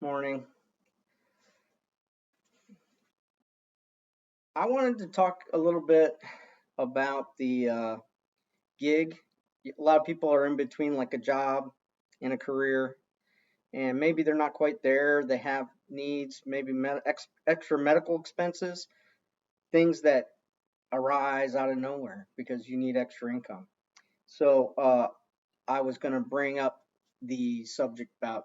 Morning. I wanted to talk a little bit about the gig. A lot of people are in between like a job and a career, and maybe they're not quite there. They have needs, maybe extra medical expenses, things that arise out of nowhere because you need extra income. So I was going to bring up the subject about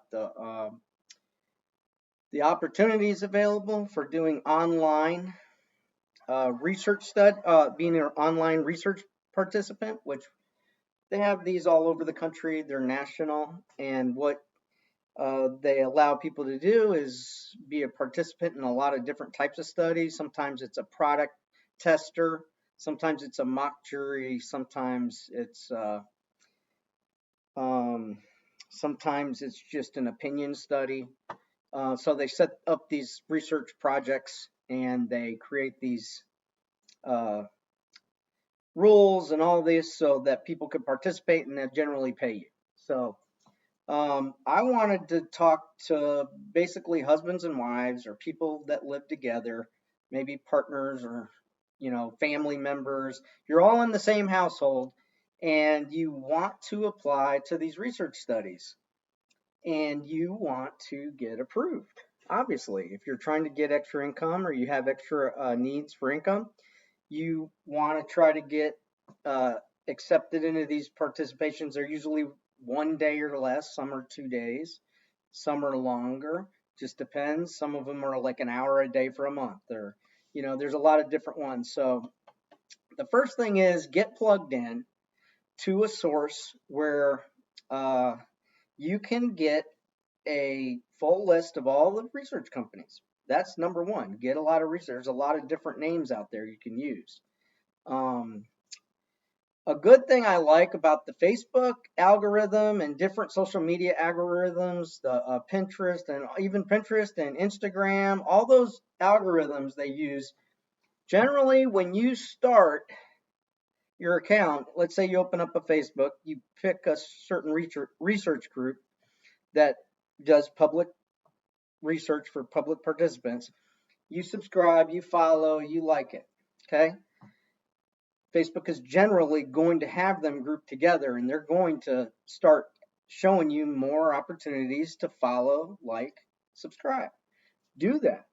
the opportunities available for doing online being an online research participant, which they have these all over the country. They're national, and what they allow people to do is be a participant in a lot of different types of studies. Sometimes it's a product tester, sometimes it's a mock jury, um, sometimes it's just an opinion study. So they set up these research projects and they create these uh, rules and all this so that people could participate and they generally pay you. So I wanted to talk to basically husbands and wives or people that live together, maybe partners or family members. You're all in the same household and you want to apply to these research studies and you want to get approved. Obviously, if you're trying to get extra income or you have extra needs for income, you want to try to get uh, accepted into these participations. They're usually 1 day or less. Some are 2 days, some are longer. Just depends. Some of them are like an hour a day for a month. Or, there's a lot of different ones. So the first thing is get plugged in to a source where uh, you can get a full list of all the research companies. That's number one. Get a lot of research. There's a lot of different names out there you can use. Um, a good thing I like about the Facebook algorithm and different social media algorithms, the Pinterest and even Pinterest and Instagram, all those algorithms they use. Generally, when you start your account, let's say you open up a Facebook, you pick a certain research group that does public research for public participants. You subscribe, you follow, you like it. Okay. Facebook is generally going to have them grouped together and they're going to start showing you more opportunities to follow, like, subscribe. Do that.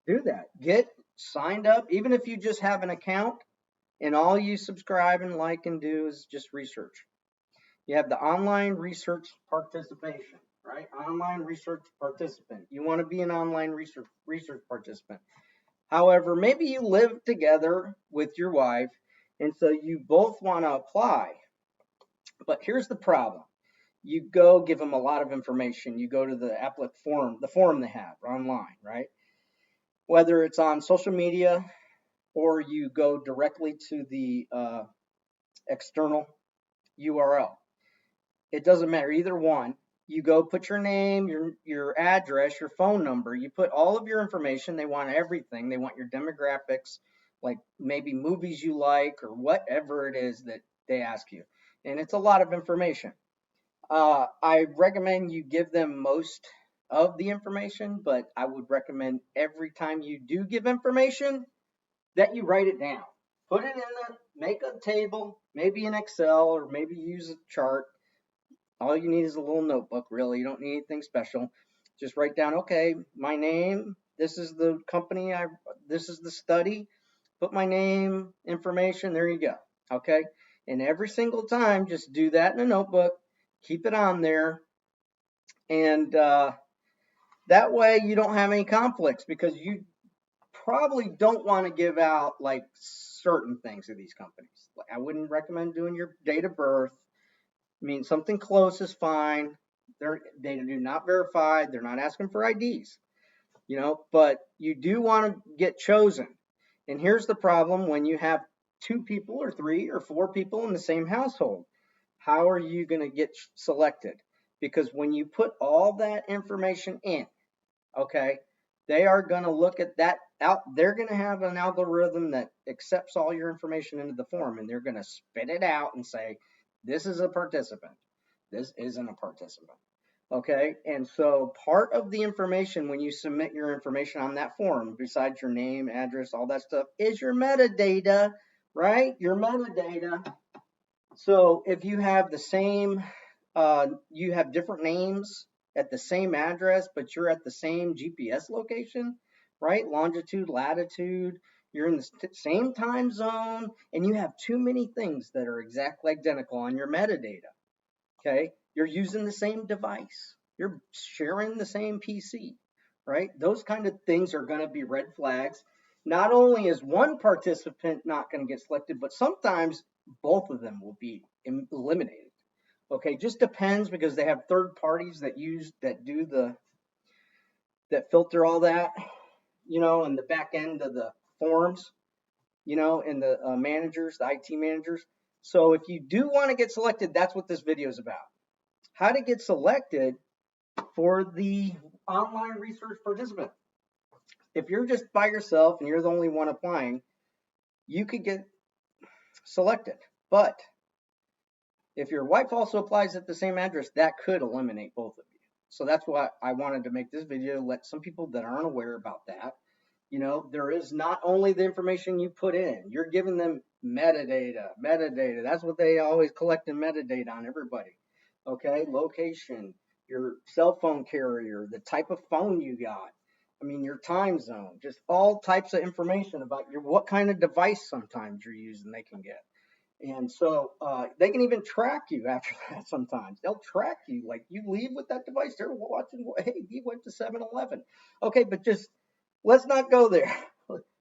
Do that. Get signed up, even if you just have an account and all you subscribe and like and do is just research. You have the online research participation, right? Online research participant. You want to be an online research participant. However, maybe you live together with your wife, and so you both want to apply. But here's the problem. You go give them a lot of information. You go to the applicant forum, the forum they have online, right? Whether it's on social media or you go directly to the external URL. It doesn't matter, either one. You go put your name, your address, your phone number. You put all of your information. They want everything. They want your demographics, like maybe movies you like or whatever it is that they ask you. And it's a lot of information. I recommend you give them most of the information, but I would recommend every time you do give information that you write it down. Put it in make a table, maybe in Excel or maybe use a chart. All you need is a little notebook, really. You don't need anything special. Just write down, okay, my name, this is the company, this is the study. Put my name, information, there you go. Okay? And every single time, just do that in a notebook, keep it on there, and that way you don't have any conflicts because you probably don't want to give out like certain things to these companies. Like, I wouldn't recommend doing your date of birth. I mean, something close is fine. They do not verify. They're not asking for IDs, but you do want to get chosen. And here's the problem when you have two people or three or four people in the same household. How are you going to get selected? Because when you put all that information in, okay, they are going to look at that out. They're going to have an algorithm that accepts all your information into the form and they're going to spit it out and say, this is a participant. This isn't a participant. Okay, and so part of the information when you submit your information on that form, besides your name, address, all that stuff, is your metadata, right? Your metadata. So if you have the same, you have different names at the same address, but you're at the same GPS location, right? Longitude, latitude, you're in the same time zone, and you have too many things that are exactly identical on your metadata. Okay, you're using the same device, you're sharing the same PC, right? Those kind of things are going to be red flags. Not only is one participant not going to get selected, but sometimes both of them will be eliminated. Okay, just depends because they have third parties that do that filter all that, in the back end of the forms, and the managers, the IT managers. So if you do want to get selected, that's what this video is about. How to get selected for the online research participant. If you're just by yourself and you're the only one applying, you could get selected. But if your wife also applies at the same address, that could eliminate both of you. So that's why I wanted to make this video, let some people that aren't aware about that. There is not only the information you put in, you're giving them metadata. That's what they always collect in metadata on everybody. Okay, location, your cell phone carrier, the type of phone you got. I mean, your time zone, just all types of information about what kind of device sometimes you're using they can get. And so they can even track you after that sometimes. They'll track you. Like you leave with that device, they're watching, hey, he went to 7-Eleven. Okay, but just let's not go there.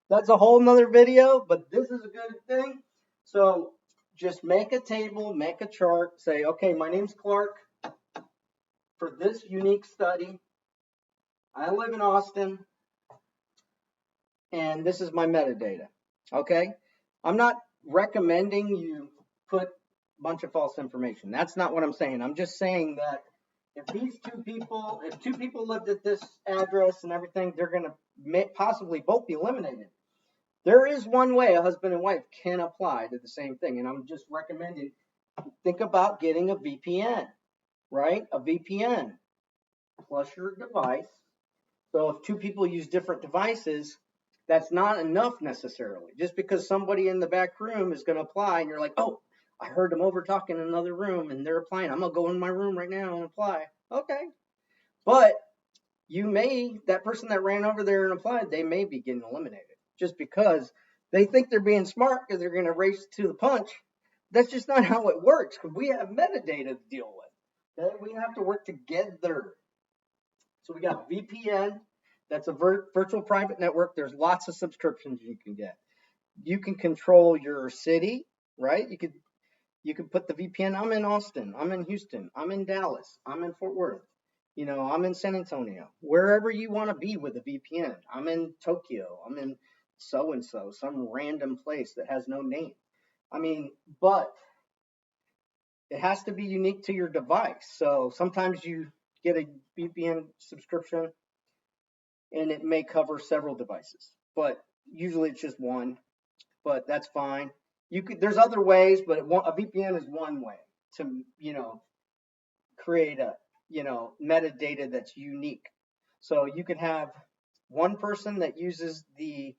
That's a whole nother video, but this is a good thing. So just make a table, make a chart, say, okay, my name's Clark. For this unique study, I live in Austin, and this is my metadata. Okay? I'm not recommending you put a bunch of false information. That's not what I'm saying. I'm just saying that if two people lived at this address and everything, they're going to possibly both be eliminated. There is one way a husband and wife can apply to the same thing, and I'm just recommending think about getting a VPN, right? A VPN plus your device. So if two people use different devices, that's not enough necessarily. Just because somebody in the back room is going to apply and you're like, oh, I heard them over talking in another room and they're applying. I'm going to go in my room right now and apply. Okay. But that person that ran over there and applied, they may be getting eliminated just because they think they're being smart because they're going to race to the punch. That's just not how it works because we have metadata to deal with. Okay? We have to work together. So we got VPN. That's a virtual private network. There's lots of subscriptions you can get. You can control your city, right? You could put the VPN. I'm in Austin. I'm in Houston. I'm in Dallas. I'm in Fort Worth. I'm in San Antonio. Wherever you want to be with a VPN. I'm in Tokyo. I'm in so and so, some random place that has no name. I mean, but it has to be unique to your device. So sometimes you get a VPN subscription and it may cover several devices, but usually it's just one, but that's fine. There's other ways, but a VPN is one way to, create a, metadata that's unique. So you could have one person that uses the,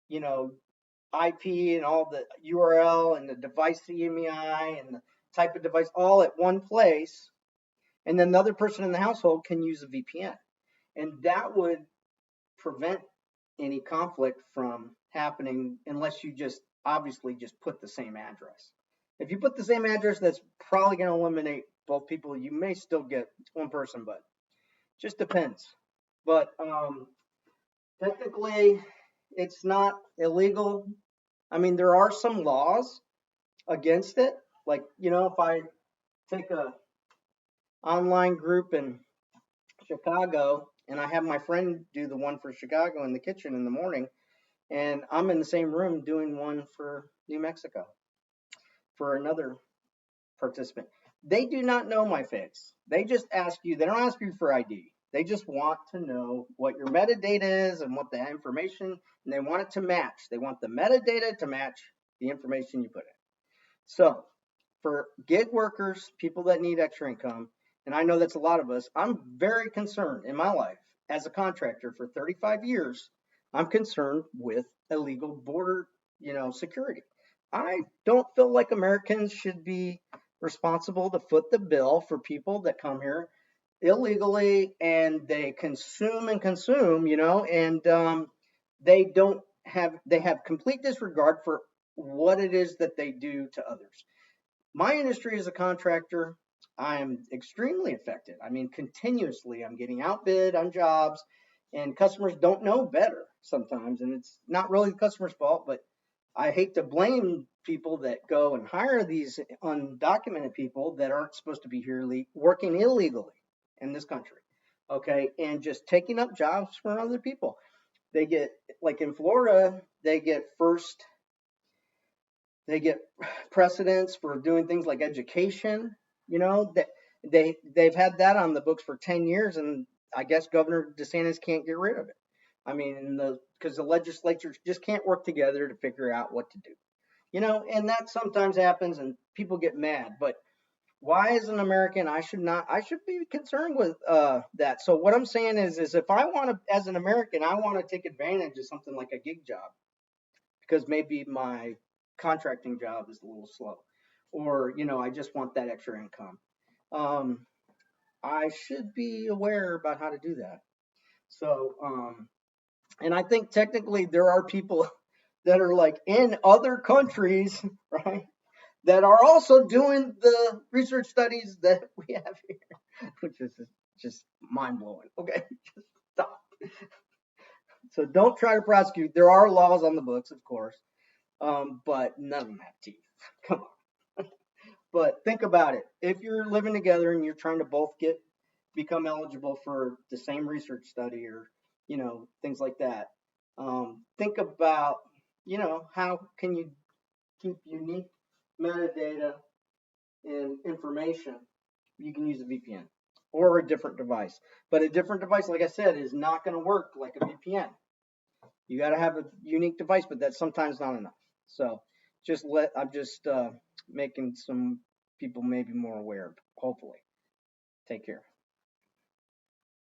IP and all the URL and the device CMEI and the type of device all at one place. And then the other person in the household can use a VPN. And that would prevent any conflict from happening unless you just obviously just put the same address. If you put the same address, that's probably going to eliminate both people. You may still get one person, but just depends. But technically, it's not illegal. I mean, there are some laws against it. Like, if I take a online group in Chicago and I have my friend do the one for Chicago in the kitchen in the morning, and I'm in the same room doing one for New Mexico for another participant. They do not know my face. They just ask you, they don't ask you for ID. They just want to know what your metadata is and what the information, and they want it to match. They want the metadata to match the information you put in. So for gig workers, people that need extra income, and I know that's a lot of us, I'm very concerned in my life as a contractor for 35 years. I'm concerned with illegal border, security. I don't feel like Americans should be responsible to foot the bill for people that come here illegally and they consume and consume, and they have complete disregard for what it is that they do to others. My industry as a contractor, I am extremely affected. I mean, continuously, I'm getting outbid on jobs, and customers don't know better sometimes. And it's not really the customer's fault, but I hate to blame people that go and hire these undocumented people that aren't supposed to be here working illegally in this country. Okay. And just taking up jobs for other people. They get, like in Florida, they get precedence for doing things like education. That they've had that on the books for 10 years, and I guess Governor DeSantis can't get rid of it. I mean, because the legislature just can't work together to figure out what to do. And that sometimes happens, and people get mad. But why, as an American, I should be concerned with that. So what I'm saying is if I want to, as an American, I want to take advantage of something like a gig job because maybe my contracting job is a little slow, or I just want that extra income. Um, I should be aware about how to do that. So, and I think technically there are people that are like in other countries, right, that are also doing the research studies that we have here, which is just mind blowing. Okay, just stop. So don't try to prosecute. There are laws on the books, of course, but none of them have teeth. Come on. But think about it. If you're living together and you're trying to both become eligible for the same research study or things like that, think about how can you keep unique metadata and information. You can use a VPN or a different device, but a different device, like I said, is not going to work like a VPN. You got to have a unique device, but that's sometimes not enough. So I'm just making some people maybe more aware. Hopefully, take care.